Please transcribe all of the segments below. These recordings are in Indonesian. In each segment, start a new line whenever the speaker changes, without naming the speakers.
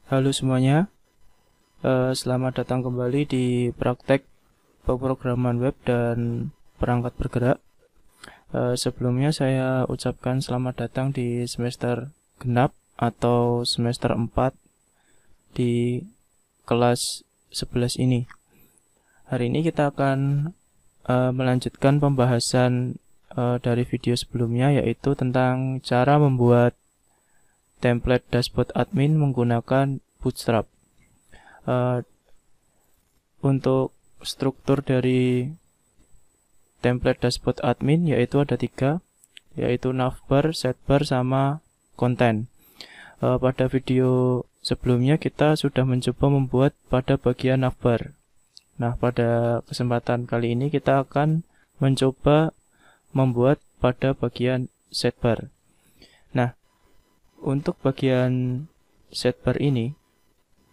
Halo semuanya, selamat datang kembali di praktek pemrograman web dan perangkat bergerak. Sebelumnya saya ucapkan selamat datang di semester genap atau semester 4 di kelas 11 ini. Hari ini kita akan melanjutkan pembahasan dari video sebelumnya, yaitu tentang cara membuat template dashboard admin menggunakan Bootstrap. Untuk struktur dari template dashboard admin yaitu ada 3, yaitu navbar, setbar, sama konten. Pada video sebelumnya kita sudah mencoba membuat pada bagian navbar. Nah, pada kesempatan kali ini kita akan mencoba membuat pada bagian setbar. Nah, untuk bagian setbar ini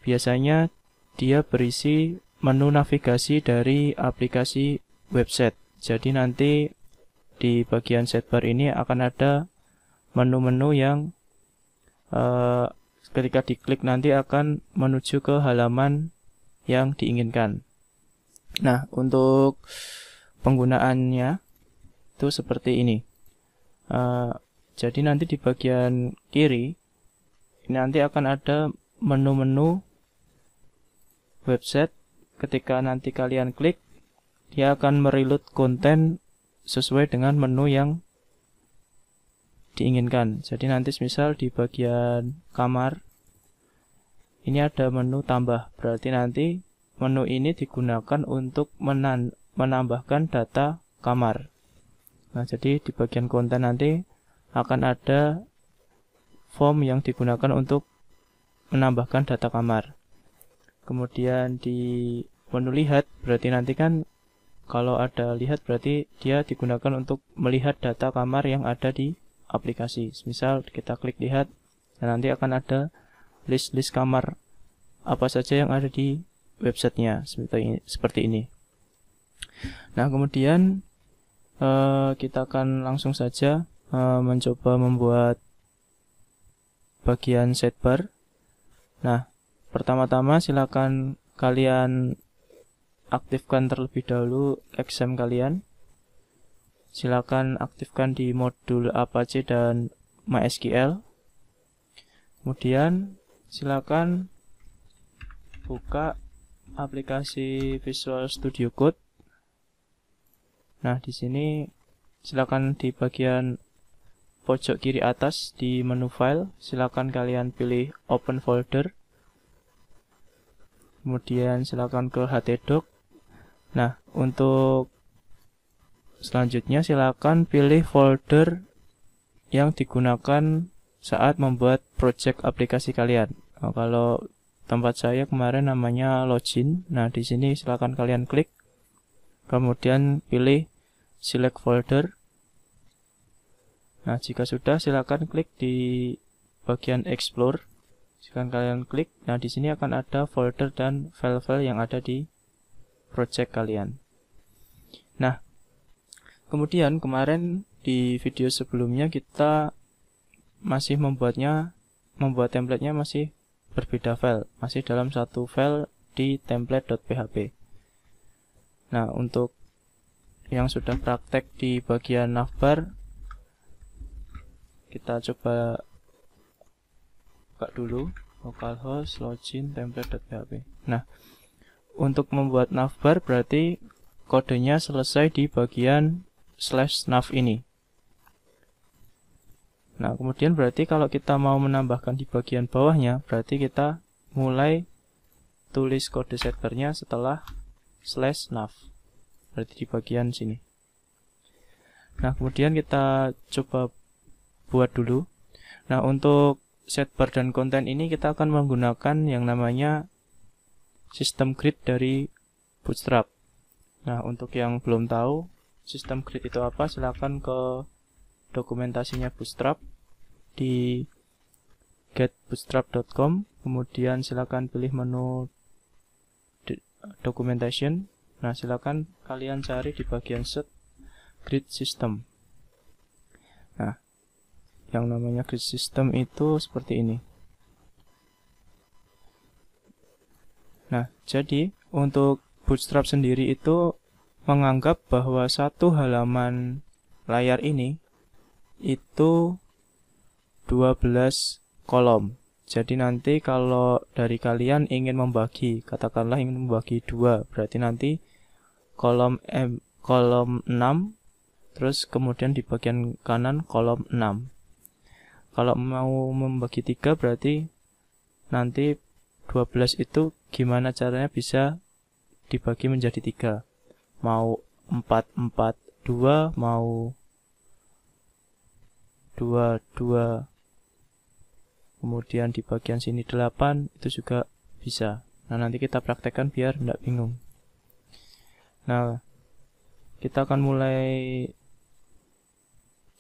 biasanya dia berisi menu navigasi dari aplikasi website. Jadi nanti di bagian setbar ini akan ada menu-menu yang ketika diklik nanti akan menuju ke halaman yang diinginkan. Nah, untuk penggunaannya itu seperti ini. Jadi nanti di bagian kiri ini nanti akan ada menu-menu website. Ketika nanti kalian klik, dia akan mereload konten sesuai dengan menu yang diinginkan. Jadi nanti misal di bagian kamar ini ada menu tambah, berarti nanti menu ini digunakan untuk menambahkan data kamar. Nah, jadi di bagian konten nanti akan ada form yang digunakan untuk menambahkan data kamar. Kemudian di menu lihat, berarti nanti kan kalau ada lihat berarti dia digunakan untuk melihat data kamar yang ada di aplikasi. Misal kita klik lihat, dan nanti akan ada list kamar apa saja yang ada di websitenya seperti ini. Nah, kemudian kita akan langsung saja mencoba membuat bagian setbar. Nah, pertama-tama silakan kalian aktifkan terlebih dahulu XAMPP kalian. Silakan aktifkan di modul Apache dan MySQL. Kemudian silakan buka aplikasi Visual Studio Code. Nah, di sini silakan di bagian pojok kiri atas di menu file, silakan kalian pilih open folder. Kemudian silakan ke htdoc. Nah, untuk selanjutnya silakan pilih folder yang digunakan saat membuat project aplikasi kalian. Nah, kalau tempat saya kemarin namanya login. Nah, di sini silakan kalian klik. Kemudian pilih select folder. Nah, jika sudah silakan klik di bagian explore. Silakan kalian klik. Nah, di sini akan ada folder dan file-file yang ada di project kalian. Nah, kemudian kemarin di video sebelumnya kita masih membuat template-nya masih berbeda file, masih dalam satu file di template.php. Nah, untuk yang sudah praktek di bagian navbar, kita coba buka dulu localhost login template.php. Nah, untuk membuat navbar berarti kodenya selesai di bagian /nav ini. Nah, kemudian berarti kalau kita mau menambahkan di bagian bawahnya, berarti kita mulai tulis kode setbarnya setelah /nav. Berarti di bagian sini. Nah, kemudian kita coba buat dulu. Nah, untuk setbar dan konten ini kita akan menggunakan yang namanya sistem grid dari Bootstrap. Nah, untuk yang belum tahu sistem grid itu apa, silakan ke dokumentasinya Bootstrap di getbootstrap.com. Kemudian silakan pilih menu documentation. Nah, silakan kalian cari di bagian set grid system. Nah, yang namanya grid system itu seperti ini. Nah, jadi untuk Bootstrap sendiri itu menganggap bahwa satu halaman layar ini itu 12 kolom. Jadi nanti kalau dari kalian ingin membagi, katakanlah ingin membagi 2, berarti nanti kolom 6, terus kemudian di bagian kanan kolom 6. Kalau mau membagi 3 berarti nanti 12 itu gimana caranya bisa dibagi menjadi 3. Mau 4, 4, 2, mau 2, 2, kemudian di bagian sini 8, itu juga bisa. Nah, nanti kita praktekkan biar tidak bingung. Nah, kita akan mulai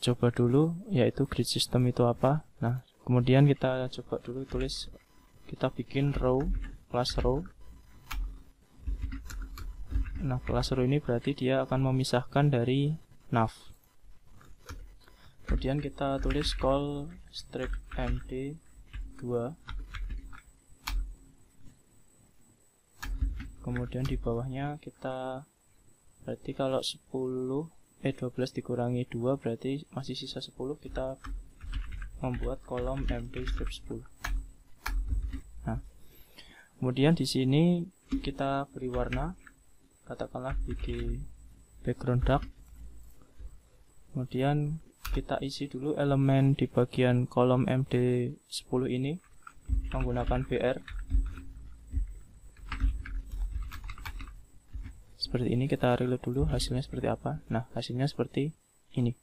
coba dulu, yaitu grid system itu apa. Nah, kemudian kita coba dulu tulis, kita bikin row, class row. Nah, class row ini berarti dia akan memisahkan dari nav. Kemudian kita tulis call strip md 2. Kemudian di bawahnya kita, berarti kalau 12 dikurangi 2 berarti masih sisa 10, kita membuat kolom md strip 10. Nah, kemudian di sini kita beri warna, katakanlah bg background dark. Kemudian kita isi dulu elemen di bagian kolom md10 ini menggunakan br. Seperti ini, kita reload dulu hasilnya seperti apa. Nah, hasilnya seperti ini.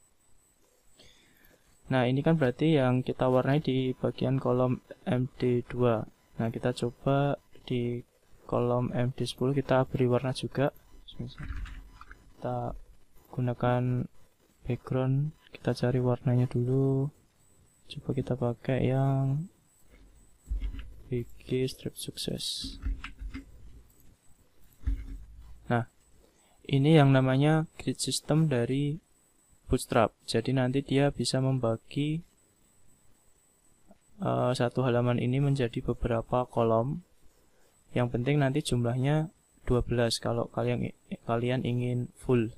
Nah, ini kan berarti yang kita warnai di bagian kolom md2. Nah, kita coba di kolom md10 kita beri warna juga. Kita gunakan background, kita cari warnanya dulu. Coba kita pakai yang bg strip sukses. Nah, ini yang namanya grid system dari Bootstrap. Jadi nanti dia bisa membagi satu halaman ini menjadi beberapa kolom. Yang penting nanti jumlahnya 12 kalau kalian ingin full.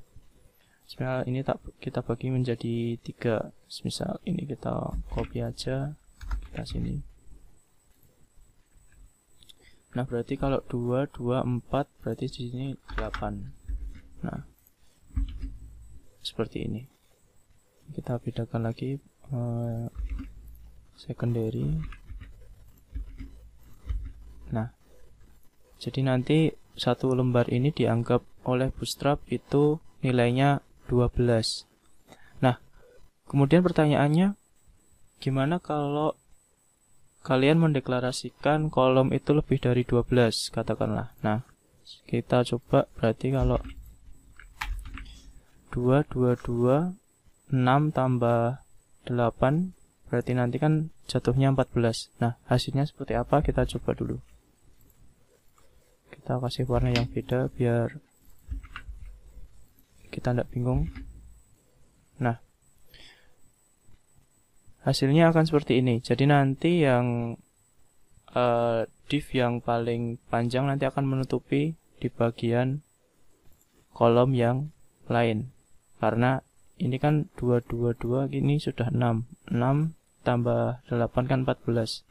Misal ini kita bagi menjadi 3. Misal ini kita copy aja, kita sini. Nah, berarti kalau 2, 2, 4 berarti di sini 8. Nah, seperti ini. Kita bedakan lagi secondary. Nah, jadi nanti satu lembar ini dianggap oleh Bootstrap itu nilainya 12. Nah, kemudian pertanyaannya, gimana kalau kalian mendeklarasikan kolom itu lebih dari 12, katakanlah. Nah, kita coba, berarti kalau 2, 2, 2, 6 tambah 8, berarti nanti kan jatuhnya 14. Nah, hasilnya seperti apa? Kita coba dulu. Kita kasih warna yang beda biar kita tidak bingung. Nah, hasilnya akan seperti ini. Jadi nanti yang div yang paling panjang nanti akan menutupi di bagian kolom yang lain. Karena ini kan 2, 2, 2, ini sudah 6. 6 tambah 8 kan 14.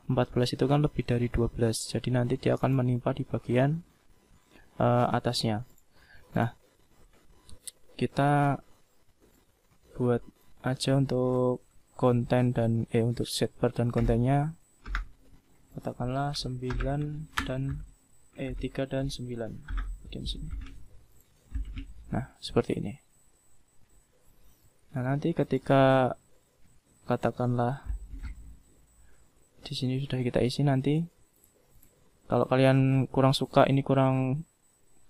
14 itu kan lebih dari 12. Jadi nanti dia akan menimpa di bagian atasnya. Nah, kita buat aja untuk konten dan untuk setbar dan kontennya, katakanlah 9 dan 3 dan 9 bagian sini. Nah, seperti ini. Nah, nanti ketika katakanlah di sini sudah kita isi, nanti kalau kalian kurang suka ini kurang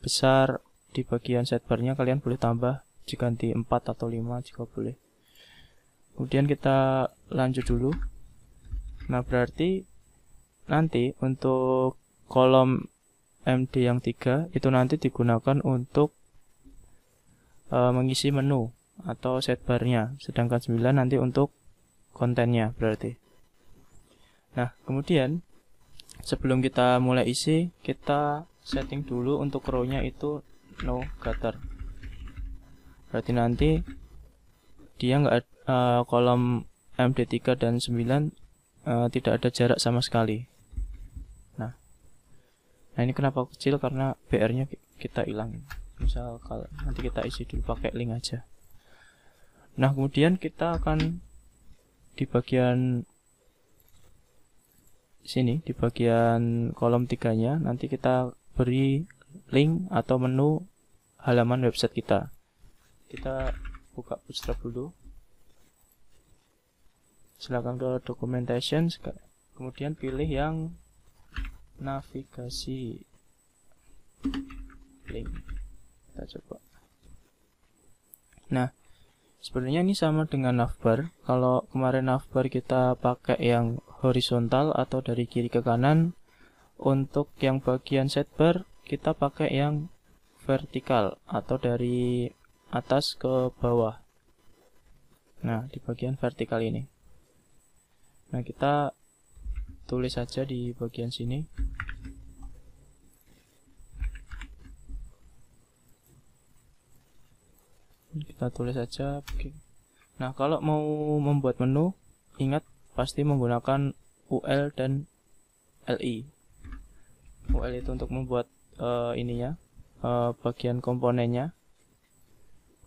besar di bagian sidebarnya, kalian boleh tambah diganti 4 atau 5 jika boleh. Kemudian kita lanjut dulu. Nah, berarti nanti untuk kolom MD yang 3 itu nanti digunakan untuk mengisi menu atau sidebarnya, sedangkan 9 nanti untuk kontennya berarti. Nah, kemudian sebelum kita mulai isi, kita setting dulu untuk row-nya itu no gutter. Berarti nanti dia kolom MD3 dan 9 tidak ada jarak sama sekali. Nah ini kenapa kecil, karena BR-nya kita hilangin. Misal kalau nanti kita isi dulu pakai link aja. Nah kemudian kita akan di bagian sini, di bagian kolom 3-nya nanti kita beri link atau menu halaman website kita. Kita buka Bootstrap dulu, silakan ke documentation, kemudian pilih yang navigasi link. Kita coba. Nah sebenarnya ini sama dengan navbar. Kalau kemarin navbar kita pakai yang horizontal atau dari kiri ke kanan, untuk yang bagian sidebar kita pakai yang vertikal atau dari atas ke bawah. Nah di bagian vertikal ini, nah kita tulis saja di bagian sini. Kita tulis saja. Nah kalau mau membuat menu, ingat pasti menggunakan UL dan LI. UL itu untuk membuat ininya, bagian komponennya,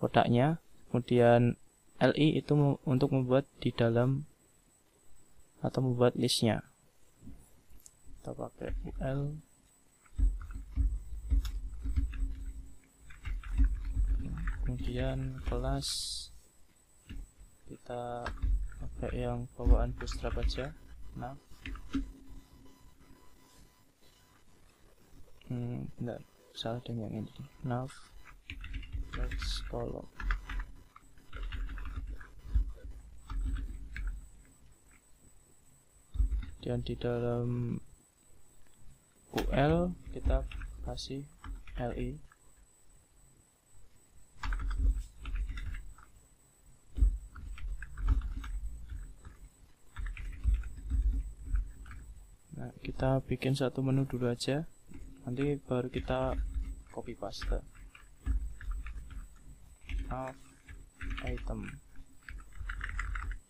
kotaknya. Kemudian LI itu untuk membuat di dalam atau membuat listnya. Kita pakai UL. Kemudian kelas kita pakai yang bawaan Bootstrap aja. Nah bentar, salah dengan yang ini. Nav text column. Dan di dalam UL kita kasih LI. Nah kita bikin satu menu dulu aja, nanti baru kita copy paste. Nav item,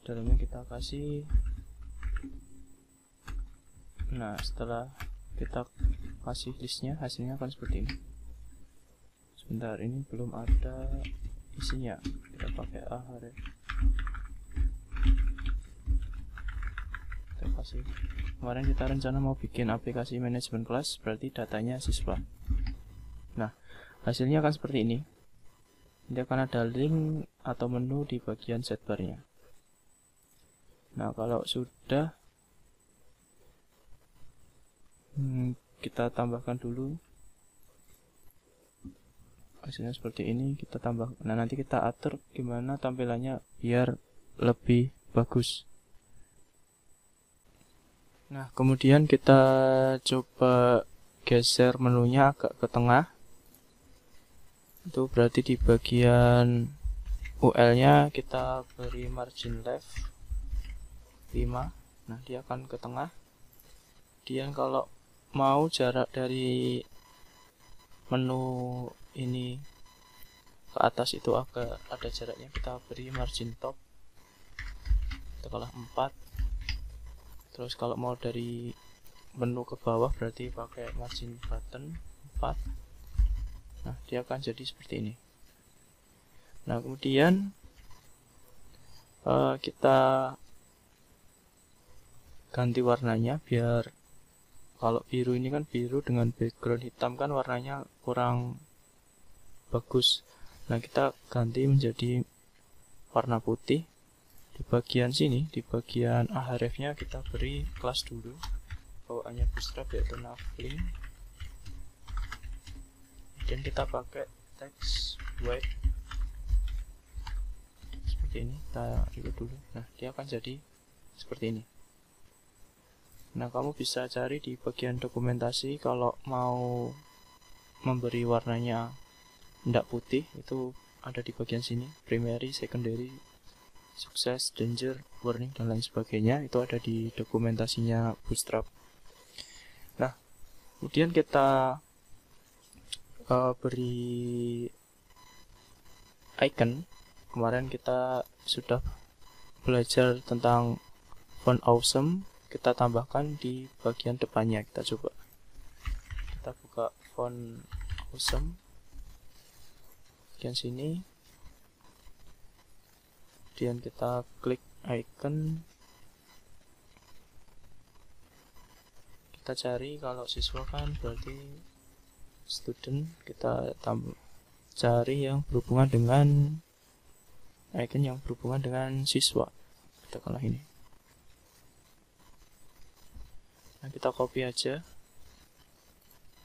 dalamnya kita kasih. Nah setelah kita kasih listnya, hasilnya akan seperti ini. Sebentar, ini belum ada isinya, kita pakai href. Kita kasih. Kemarin kita rencana mau bikin aplikasi manajemen kelas, berarti datanya siswa. Nah hasilnya akan seperti ini. Nanti akan ada link atau menu di bagian sidebarnya. Nah kalau sudah, kita tambahkan dulu hasilnya seperti ini. Kita tambah. Nah nanti kita atur gimana tampilannya biar lebih bagus. Nah kemudian kita coba geser menunya agak ke tengah. Itu berarti di bagian UL nya kita beri margin left 5. Nah dia akan ke tengah. Kemudian kalau mau jarak dari menu ini ke atas itu agak ada jaraknya, kita beri margin top tekanlah 4. Terus kalau mau dari menu ke bawah berarti pakai margin button 4. Nah dia akan jadi seperti ini. Nah kemudian kita ganti warnanya, biar kalau biru ini kan biru dengan background hitam kan warnanya kurang bagus. Nah kita ganti menjadi warna putih. Di bagian sini, di bagian href-nya kita beri kelas dulu, bawaannya Bootstrap yaitu navlink. Dan kita pakai text white seperti ini. Kita ikut dulu. Nah dia akan jadi seperti ini. Nah kamu bisa cari di bagian dokumentasi kalau mau memberi warnanya tidak putih, itu ada di bagian sini, primary, secondary, success, danger, warning, dan lain sebagainya. Itu ada di dokumentasinya Bootstrap. Kemudian kita beri icon. Kemarin kita sudah belajar tentang font awesome, kita tambahkan di bagian depannya. Kita coba, kita buka font awesome bagian sini, kemudian kita klik icon, kita cari, kalau siswa kan berarti student, kita cari yang berhubungan dengan icon yang berhubungan dengan siswa, katakanlah ini. Nah, kita copy aja,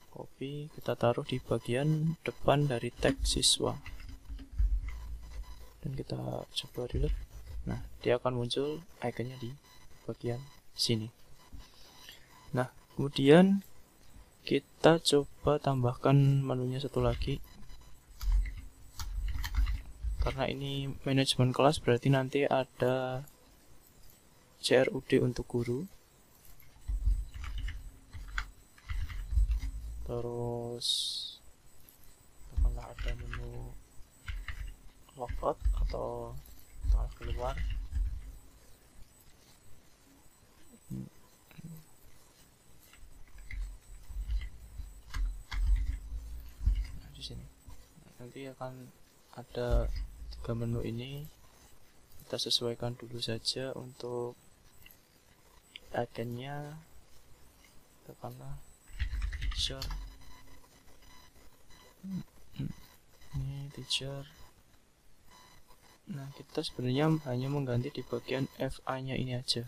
copy, kita taruh di bagian depan dari tag siswa, dan kita coba reload. Nah, dia akan muncul iconnya di bagian sini. Nah, kemudian kita coba tambahkan menunya satu lagi. Karena ini manajemen kelas, berarti nanti ada CRUD untuk guru. Terus kalau ada menu logout atau keluar. Nah, di sini nanti akan ada 3 menu ini. Kita sesuaikan dulu saja untuk iconnya, katakanlah teacher. Ini teacher. Nah, kita sebenarnya hanya mengganti di bagian FI nya ini aja.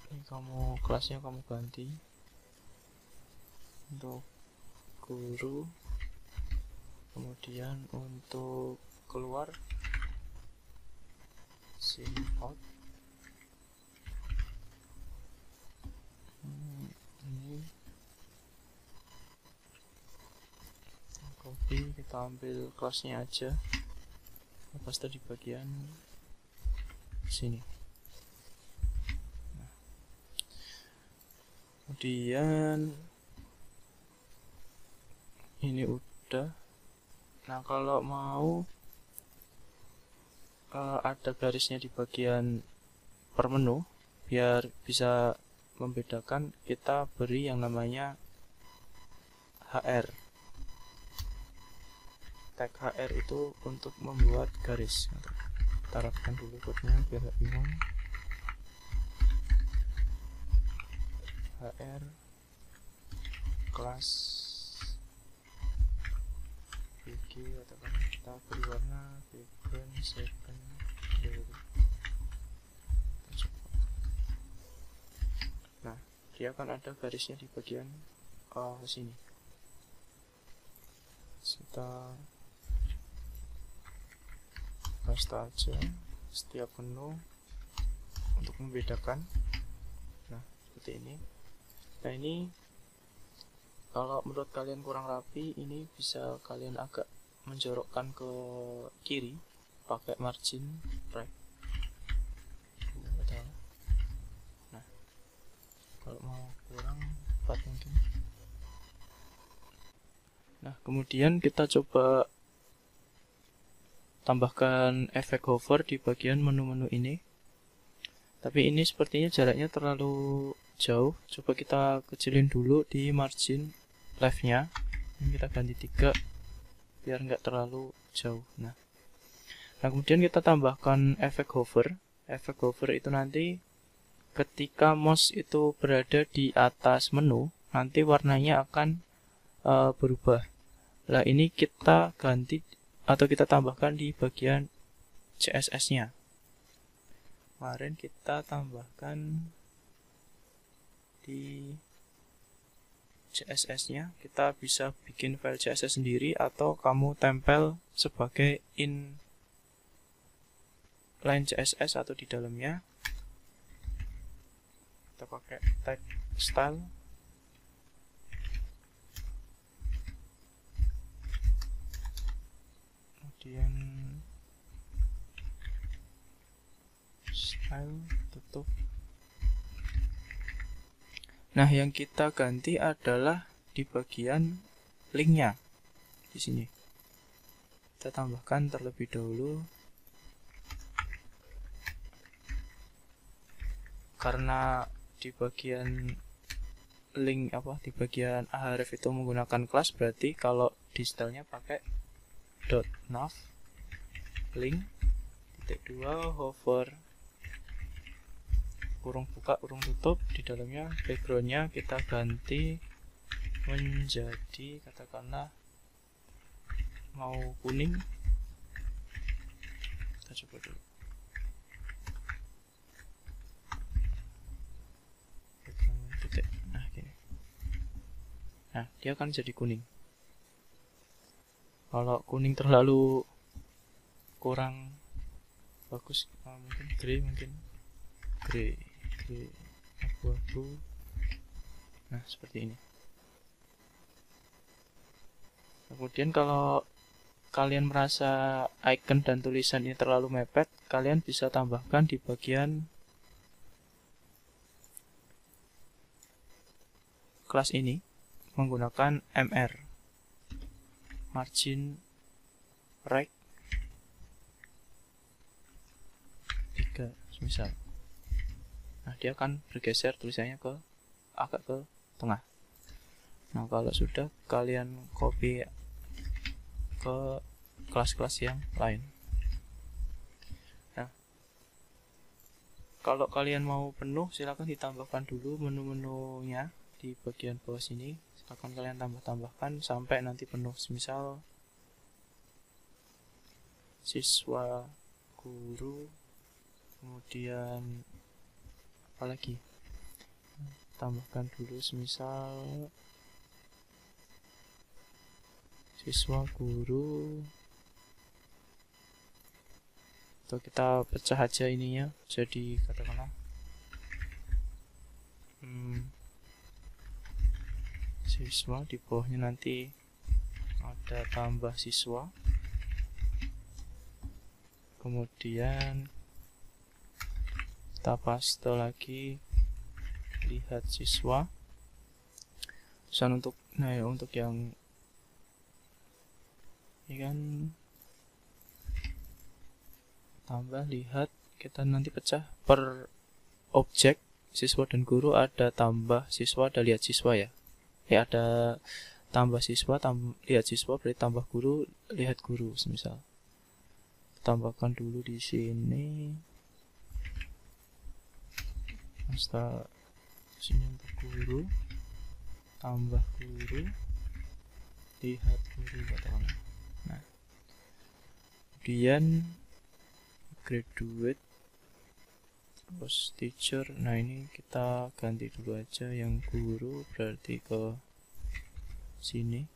Ini kamu kelasnya kamu ganti untuk guru. Kemudian untuk keluar sign out. Ini copy, kita ambil kelasnya aja, paste di bagian sini. Nah, kemudian ini udah. Nah, kalau mau ada garisnya di bagian per menu, biar bisa membedakan, kita beri yang namanya HR. Tag HR itu untuk membuat garis. Kita rapkan dulu code-nya biar gak bingung. HR kelas BG, atau kita beri warna background second blue. Nah, dia akan ada garisnya di bagian sini. Kita paste aja setiap menu untuk membedakan. Nah, seperti ini. Nah, ini kalau menurut kalian kurang rapi, ini bisa kalian agak menjorokkan ke kiri pakai margin right. Nah, kalau mau kurang 4 mungkin. Nah, kemudian kita coba tambahkan efek hover di bagian menu-menu ini. Tapi ini sepertinya jaraknya terlalu jauh. Coba kita kecilin dulu di margin left-nya. Ini kita ganti 3 biar nggak terlalu jauh. Nah, kemudian kita tambahkan efek hover. Efek hover itu nanti ketika mouse itu berada di atas menu, nanti warnanya akan berubah. Nah, ini kita ganti atau kita tambahkan di bagian CSS-nya. Kemarin kita tambahkan di CSS-nya, kita bisa bikin file CSS sendiri atau kamu tempel sebagai inline CSS atau di dalamnya. Kita pakai tag style. Kemudian style tutup. Nah, yang kita ganti adalah di bagian linknya. Di sini kita tambahkan terlebih dahulu, karena di bagian link di bagian ahref itu menggunakan kelas, berarti kalau di stylenya pakai .nav link .2 hover kurung buka kurung tutup, di dalamnya backgroundnya kita ganti menjadi katakanlah mau kuning. Kita coba dulu. Nah, gini. Nah, dia akan jadi kuning. Kalau kuning terlalu kurang bagus, mungkin grey abu-abu. Nah, seperti ini. Kemudian kalau kalian merasa icon dan tulisan ini terlalu mepet, kalian bisa tambahkan di bagian kelas ini menggunakan MR, margin right 3 misal. Nah, dia akan bergeser tulisannya agak ke tengah. Nah, kalau sudah, kalian copy ke kelas-kelas yang lain. Nah, kalau kalian mau penuh, silakan ditambahkan dulu menu-menunya di bagian bawah sini. Silakan kalian tambahkan sampai nanti penuh. Misal siswa, guru, kemudian apalagi, tambahkan dulu semisal siswa, guru, atau kita pecah aja ininya jadi katakanlah siswa, di bawahnya nanti ada tambah siswa, kemudian kita paste lagi lihat siswa. Pesan untuk untuk yang ini kan tambah lihat, kita nanti pecah per objek siswa dan guru, ada tambah siswa, ada lihat siswa ya. Ada tambah siswa, lihat siswa, berarti tambah guru, lihat guru semisal. Tambahkan dulu di sini. Setelah sini untuk guru, tambah guru, lihat guru katakanlah. Nah, kemudian graduate, terus teacher. Nah, ini kita ganti dulu aja yang guru, berarti ke sini.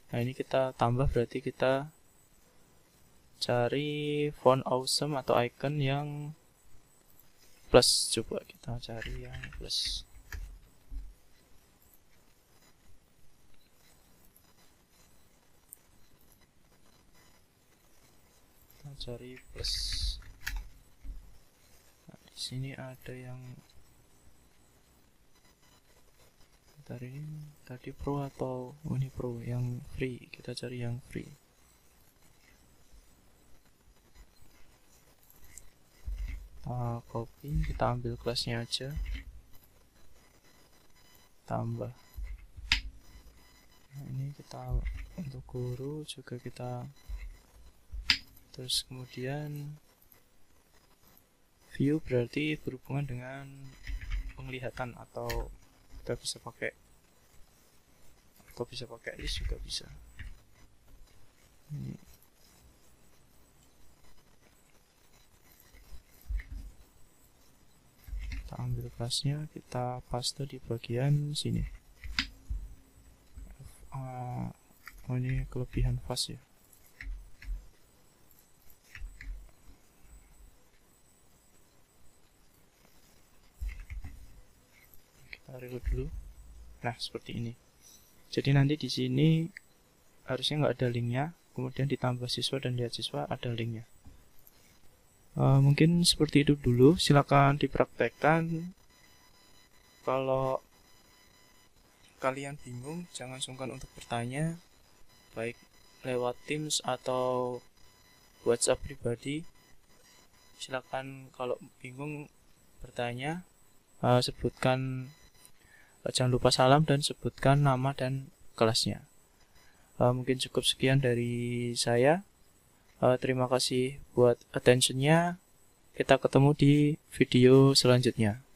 Nah, ini kita tambah, berarti kita cari font awesome atau icon yang plus. Coba kita cari yang plus. Kita cari plus. Nah, di sini ada yang tadi pro atau ini pro, yang free. Kita cari yang free. Copy, kita ambil kelasnya aja, tambah. Nah, ini kita untuk guru juga kita, terus kemudian view berarti berhubungan dengan penglihatan, atau kita bisa pakai list juga bisa. Ini kita ambil kelasnya, kita paste di bagian sini. Ini kelebihan fast ya. Kita reload dulu. Nah, seperti ini. Jadi nanti di sini harusnya nggak ada linknya, kemudian ditambah siswa dan lihat siswa ada linknya. Mungkin seperti itu dulu. Silakan dipraktekkan. Kalau kalian bingung, jangan sungkan untuk bertanya, baik lewat Teams atau WhatsApp pribadi. Silakan kalau bingung bertanya, sebutkan, jangan lupa salam dan sebutkan nama dan kelasnya. Mungkin cukup sekian dari saya. Terima kasih buat attentionnya. Kita ketemu di video selanjutnya.